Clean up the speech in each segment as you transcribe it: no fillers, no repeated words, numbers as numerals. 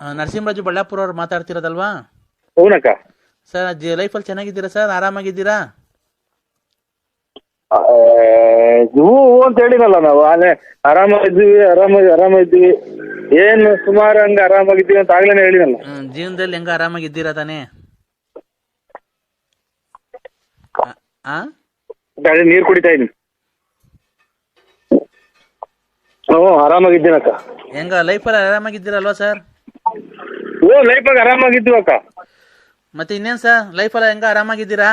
ನರಸಿಂಹರಾಜು ಬಳ್ಳಾಪುರ ಅವ್ರು ಮಾತಾಡ್ತಿರೋದಲ್ವಾ? ಹೂನಕ್ಕ. ಸರ್ ಲೈಫಲ್ಲಿ ಚೆನ್ನಾಗಿದ್ದೀರಾ ಸರ್? ಆರಾಮಾಗಿದ್ದೀರಾ? ಹೂ ಅಂತ ಹೇಳಿನಲ್ಲ ನಾವು ಅಲ್ಲೇ ಆರಾಮಾಗಿದ್ದೀವಿ ಏನು ಸುಮಾರು ಹಂಗ ಆರಾಮಾಗಿದ್ದೀವಿ ಅಂತ ಆಗ್ಲೇನೆ ಹೇಳಿನಲ್ಲ. ಜೀವನದಲ್ಲಿ ಹೆಂಗ ಆರಾಮಾಗಿದ್ದೀರಾ ತಾನೇ? ನೀರು ಕುಡಿತಾ ಇದೀನಿ. ಆರಾಮಾಗಿದ್ದೀನಕ್ಕ. ಹೆಂಗ ಲೈಫಲ್ಲಿ ಆರಾಮಾಗಿದ್ದೀರಲ್ವಾ ಸರ್? ಲೈಫಾಗ ಆರಾಮಾಗಿದ್ದೀವಿ ಅಕ್ಕ. ಮತ್ತೆ ಇನ್ನೇನ್ ಸರ್ ಲೈಫಲ್ಲಿ ಹೆಂಗ ಆರಾಮಾಗಿದ್ದೀರಾ?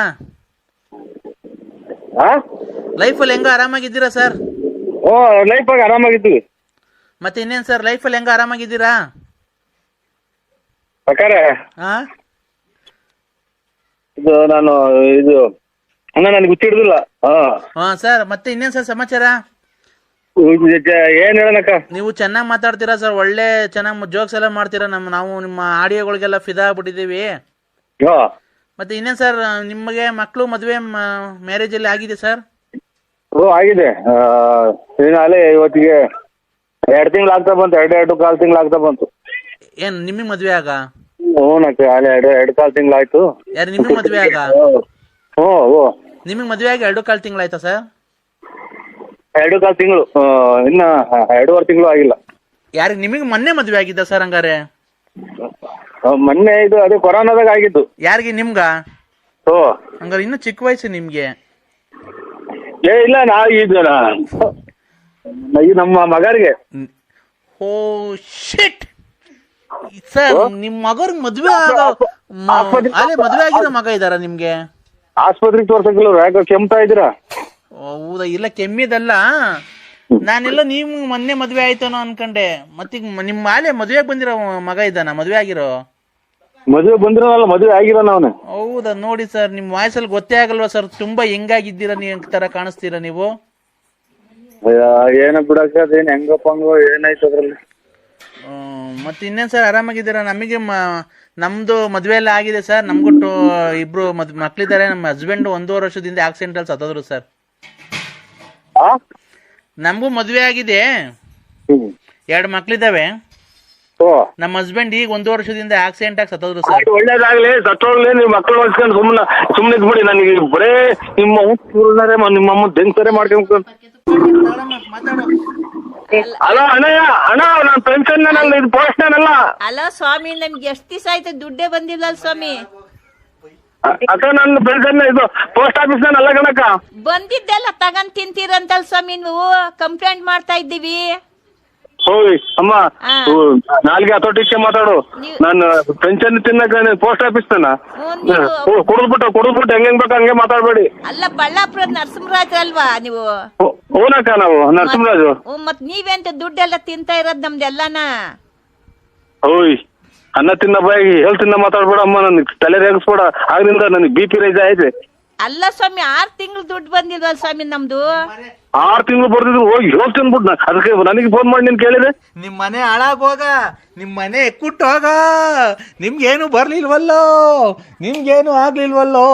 ಲೈಫಲ್ಲಿ ಹೆಂಗ ಆರಾಮಾಗಿದ್ದೀರಾ ಸರ್? ಲೈಫಾಗ ಆರಾಮಾಗಿದ್ದೀವಿ. ಮತ್ತೆ ಇನ್ನೇನ್ ಸರ್ ಲೈಫಲ್ಲಿ ಹೆಂಗ ಆರಾಮಾಗಿದ್ದೀರಾ? ಇದು ನಾನು ನನಗೆ ಗೊತ್ತಿಡ್ದಿಲ್ಲ. ಸರ್ ಮತ್ತೆ ಇನ್ನೇನ್ ಸರ್ ಸಮಾಚಾರ? ಏನ್ ಹೇಳನಕ್ಕ? ನೀವು ಚೆನ್ನಾಗಿ ಮಾತಾಡ್ತೀರಾ ಸರ್, ಒಳ್ಳೆ ಚೆನ್ನಾಗಿ ಜೋಕ್ಸ್ ಎಲ್ಲ ಮಾಡ್ತೀರಾ. ನಾವು ನಿಮ್ಮ ಆಡಿಯೋಗಳಿಗೆಲ್ಲ ಫಿದಾ ಆಗ್ಬಿಟ್ಟಿದ್ದೀವಿ. ಮತ್ತೆ ಇನ್ನೇನ್ ಸರ್ ನಿಮಗೆ ಮಕ್ಕಳು ಮದುವೆ ಮ್ಯಾರೇಜ್ ಅಲ್ಲಿ ಆಗಿದೆ ಸರ್? ಆಗಿದೆ. ಅಲ್ಲೇ ಇವತ್ತಿಗೆ 2 ತಿಂಗಳು ಆಗ್ತಾ ಬಂತು. 2.25 ತಿಂಗಳು ಆಗ್ತಾ ಬಂತು. ಏನ್ ನಿಮಗೆ ಮದ್ವೆ ಆಗ? ಹೂನಕ್ಕ, ಅಲ್ಲೇ 2.25 ತಿಂಗಳು ಆಯ್ತು. ಯಾರು ನಿಮಗೆ ಮದ್ವೆ ಆಗ? ನಿಮಗೆ ಮದ್ವೆ ಆಗಿ 2.25 ತಿಂಗಳು ಆಯ್ತಾ ಸರ್? 2.25 ತಿಂಗಳು, ಇನ್ನ 2.5 ತಿಂಗಳು ಆಗಿಲ್ಲ. ಯಾರಿಗೆ ನಿಮಗೆ ಮೊನ್ನೆ ಮದ್ವೆ ಆಗಿದ್ದ ಸರ್? ಹಂಗಾರೆ ಮೊನ್ನೆ ಇದು ಅದೇ ಕೊರೋನಾದಾಗ ಆಗಿದ್ದು. ಯಾರಿಗೆ? ನಿಮ್ಗ? ಹಂಗಾರೆ ಇನ್ನು ಚಿಕ್ಕ ವಯಸ್ಸು ನಿಮ್ಗೆ. ಇಲ್ಲ ನಮ್ಮ ಮಗರಿಗೆ. ಓ ಶಿಟ್ ಸರ್, ನಿಮ್ ಮಗರ್ಗ್ ಮದ್ವೆ ಮದ್ವೆ ಆಗಿರೋ ಮಗ ಇದಾರ ನಿಮ್ಗೆ? ಆಸ್ಪತ್ರೆಗೆ ತೋರ್ಸಕ್ಕಿಲ್ಲ, ಯಾಕೆ ಕೆಮ್ತಾ ಇದ್ದೀರಾ? ಹೌದಾ? ಇಲ್ಲ ಕೆಮ್ಮಿದಲ್ಲ, ನಾನೆಲ್ಲ ನೀವು ಮೊನ್ನೆ ಮದ್ವೆ ಆಯ್ತಾನೋ ಅನ್ಕಂಡೆ. ಮತ್ತೀಗ ನಿಮ್ ಮಾಲೆ ಮದ್ವೆಗೆ ಬಂದಿರೋ ಮಗ ಇದ್ದಾನ? ಮದ್ವೆ ಆಗಿರೋ? ಮದುವೆ ಬಂದಿರೋನಲ್ಲ, ಮದುವೆ ಆಗಿರೋ ನಾವೇ. ಹೌದಾ? ನೋಡಿ ಸರ್, ನಿಮ್ ವಾಯ್ಸಲ್ಲಿ ಗೊತ್ತೇ ಆಗಲ್ವಾ ಸರ್, ತುಂಬಾ ಹೆಂಗಾಗಿದ್ದೀರಾ ನೀವು ತರ ಕಾಣಿಸ್ತೀರಾ ನೀವು. ಏನ ಬಿಡಕ್ಕ, ಅದೇನ್ ಹೆಂಗಪ್ಪಂಗೋ ಏನಾಯ್ತು ಅದ್ರಲ್ಲಿ. ಮತ್ತೆ ಇನ್ನೇನ್ ಸರ್ ಆರಾಮಾಗಿದ್ದೀರಾ? ನಮಗೆ ನಮ್ದು ಮದ್ವೆ ಎಲ್ಲ ಆಗಿದೆ ಸರ್. ನಮ್ಗೂ ಇಬ್ರು ಮಕ್ಳಿದ್ದಾರೆ. ನಮ್ಮ ಹಸ್ಬೆಂಡ್ 1.5 ವರ್ಷದಿಂದ ಆಕ್ಸಿಡೆಂಟ್ ಅಲ್ಲಿ ಸತ್ತೋದ್ರು ಸರ್. ನಮಗೂ ಮದ್ವೆ ಆಗಿದೆ, 2 ಮಕ್ಳಿದಾವೆ. ನಮ್ಮ ಹಸ್ಬೆಂಡ್ ಈಗ 1 ವರ್ಷದಿಂದ ಆಕ್ಸಿಡೆಂಟ್ ಆಗಿ ಸತ್ತೋದ್ರು ಸರ್. ಒಳ್ಳೇದಾಗ್ಲಿ, ಸತ್ತೋಗ್ಲಿ. ನೀವು ಮಕ್ಕಳು ಹೊಡ್ಸ್ಕೊಂಡು ಸುಮ್ಮನೆ ಇದ್ಬಿಡಿ. ನನಗೆ ಬರೇ ನಿಮ್ಮಮ್ಮ ದೆಂಗ್ತಾರೆ ಮಾಡ್ಕೊಂಡು. ಅಲ್ಲ ಅಣ್ಣಯ್ಯ, ಅಣ್ಣ ನಾನು ಪೆನ್ಷನ್ ಇದು ಪೋಸ್ಟ್ನಲ್ಲ. ಅಲ್ಲ ಸ್ವಾಮಿ, ನಮ್ಗೆ ಎಷ್ಟು ದಿವಸ ಆಯ್ತು ದುಡ್ಡೇ ಬಂದಿಲ್ಲ ಸ್ವಾಮಿ. ಅಕ್ಕ ನನ್ನ ಪೆನ್ಷನ್ ಇದು ಪೋಸ್ಟ್ ಆಫೀಸ್ ಅಲ್ಲ ಕಣಕ್ಕ. ಬಂದಿದ್ದೆಲ್ಲ ತಗೊಂಡ್ ತಿಂತೀರಂತಲ್ ಸ್ವಾಮಿ, ನೀವು ಕಂಪ್ಲೇಂಟ್ ಮಾಡ್ತಾ ಇದ್ದೀವಿ. ಹೋಯ್ ಅಮ್ಮ, ನಾಲ್ಗೆ ಹತೋಟಿಗೆ ಮಾತಾಡು. ನಾನು ಪೆನ್ಷನ್ ತಿನ್ನಕ ಪೋಸ್ಟ್ ಆಫೀಸ್ ತಾನ ಕುಡಿದ್ಬಿಟ್ಟು ಹೆಂಗ್ ಬೇಕು ಹಂಗೆ ಮಾತಾಡ್ಬೇಡಿ. ಅಲ್ಲ ಬಳ್ಳಾಪುರದ ನರಸಿಂಹರಾಜ್ ಅಲ್ವಾ ನೀವು? ಹೂನಕ್ಕ, ನಾವು ನರಸಿಂಹರಾಜು. ಮತ್ ನೀವೆಂತ ದುಡ್ಡೆಲ್ಲ ತಿಂತಾ ಇರೋದ್ ನಮ್ದೆಲ್ಲನ? ಹೋಯ್ ಅನ್ನ ತಿನ್ನ ಬಾಯಿ ಹೇಳ್ ತಿನ್ನ ಮಾತಾಡ್ಬೇಡ ಅಮ್ಮ, ನನ್ಗೆ ತಲೆ ರೇಗಿಸ್ಬೇಡ. ಆಗ್ರಿಂದ ನನಗೆ BP ರೈಸ್ ಆಯ್ತು. ಅಲ್ಲ ಸ್ವಾಮಿ, 6 ತಿಂಗಳು ದುಡ್ಡು ಬಂದಿಲ್ವಲ್ಲ ಸ್ವಾಮಿ ನಮ್ದು? 6 ತಿಂಗಳು ಬರ್ದಿದ್ರು. ಹೋಗಿ ಹೇಳ್ತೀನಿ ಬಿಡ್. ಅದಕ್ಕೆ ನನಗೆ ಫೋನ್ ಮಾಡಿ ನೀನ್ ಕೇಳಿದೆ. ನಿಮ್ ಮನೆ ಹಾಳಾಗೋಗ, ನಿಮ್ ಮನೆ ಎಕ್ಕುಟ್ಟೋಗ, ನಿಮ್ಗೇನು ಬರ್ಲಿಲ್ವಲ್ಲೋ, ನಿಮ್ಗೇನು ಆಗ್ಲಿಲ್ವಲ್ಲೋ,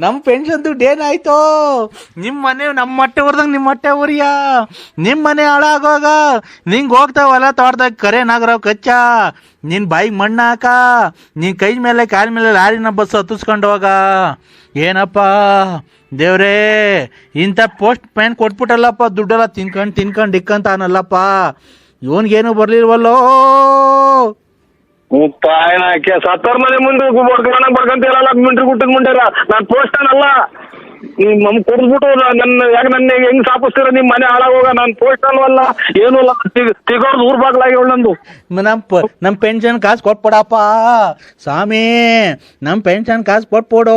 ನಮ್ ಪೆನ್ಷನ್ ದುಡ್ಡು ಏನಾಯ್ತೋ, ನಿಮ್ ಮನೆ ನಮ್ಮ ಮೊಟ್ಟೆ ಹೊರ್ದಂಗ್ ನಿಮ್ ಮೊಟ್ಟೆ ಉರಿಯ, ನಿಮ್ ಮನೆ ಹಾಳಾಗೋಗ, ನಿಂಗೆ ಹೋಗ್ತಾವಲ್ಲ ತೋಟದಾಗ ಕರೆ ನಾಗರಾವ್ ಕಚ್ಚ, ನಿನ್ ಬಾಯಿಗೆ ಮಣ್ಣು ಹಾಕ, ನಿನ್ ಕೈ ಮೇಲೆ ಕಾಲ ಮೇಲೆ ಲಾರಿನ ಬಸ್ ಹತ್ತಿಸ್ಕೊಂಡು ಹೋಗ. ಏನಪ್ಪ ದೇವ್ರೇ, ಇಂಥ ಪೋಸ್ಟ್ ಮ್ಯಾನ್ ಕೊಟ್ಬಿಟ್ಟಲ್ಲಪ್ಪ, ದುಡ್ಡೆಲ್ಲ ತಿನ್ಕೊಂಡು ಇಕ್ಕಂತ ಅನ್ನಲ್ಲಪ್ಪ, ಇವನ್ಗೇನು ಬರ್ಲಿಲ್ವಲ್ಲೋ. ಸತ್ತರ್ ಮನೆ ಮುಂದೆ ಬಡ್ಕೊಂತೀರಲ್ಲ, ಮಿಂಟ್ರಿ ಗುಟ್ಟದ ಮುಂಡೆರ. ನಾನ್ ಪೋಸ್ಟ್ ಅಲ್ಲ, ನಮ್ ಕೊಡ್ಬಿಟ್ಟು ನನ್ನ ಹೆಂಗ್ ಸಾಪಿಸ್ತೀರ? ನಿಮ್ ಮನೆ ಹಾಳಾಗೋಗ. ನಾನ್ ಪೋಸ್ಟ್ ಅಲ್ವಲ್ಲ, ಏನೂ ಅಲ್ಲ. ತಿಗೋರ್ದು ಊರ್ ಬಾಗ್ಲಾಗಿ ನಂದು. ನಮ್ ಪೆನ್ಷನ್ ಕಾಸು ಕೊಟ್ಬಿಡಪ್ಪ ಸ್ವಾಮಿ, ನಮ್ ಪೆನ್ಷನ್ ಕಾಸು ಕೊಟ್ಬಿಡು.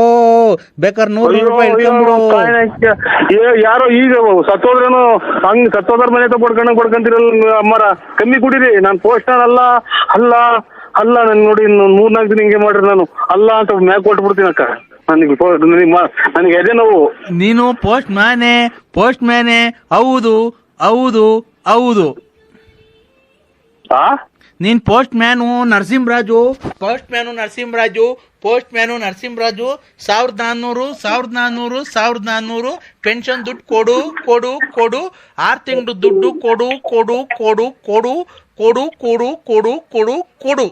ಬೇಕಾದ್ರೆ 100 ರೂಪಾಯಿ ಇಟ್ಕೊಂಡ್ಬಿಡು. ಯಾರೋ ಈಗ ಸತ್ತೋದ್ರೇನು ಹಂಗ್ ಸತ್ತೋದ್ರ ಮನೆ ಬಡ್ಕೊಂತೀರಲ್ಲ ಅಮ್ಮರ, ಕಮ್ಮಿ ಕುಡೀರಿ. ನಾನ್ ಪೋಸ್ಟ್ ಅಲ್ಲ ನನ್ ನೋಡಿ 3-4 ದಿನ ಹಿಂಗೆ ಮಾಡ್ರಿ. ನಾನು ಅಲ್ಲ ಅಂತ ಮ್ಯಾಗ್ ಕೊಟ್ಬಿಡ್ತೀನಿ ಅಕ್ಕ. ನನಗೆ ಎದೆ ನೋವು. ನೀನು ಪೋಸ್ಟ್ ಮ್ಯಾನೆ. ಹೌದು ಹೌದು ಹೌದು, ನೀನ್ ಪೋಸ್ಟ್ ಮ್ಯಾನು ನರಸಿಂಹರಾಜು. 1400 ಪೆನ್ಷನ್ ದುಡ್ಡು ಕೊಡು. 6 ತಿಂಗಳು ದುಡ್ಡು ಕೊಡು. ಕೊಡು ಕೊಡು ಕೊಡು ಕೊಡು ಕೊಡು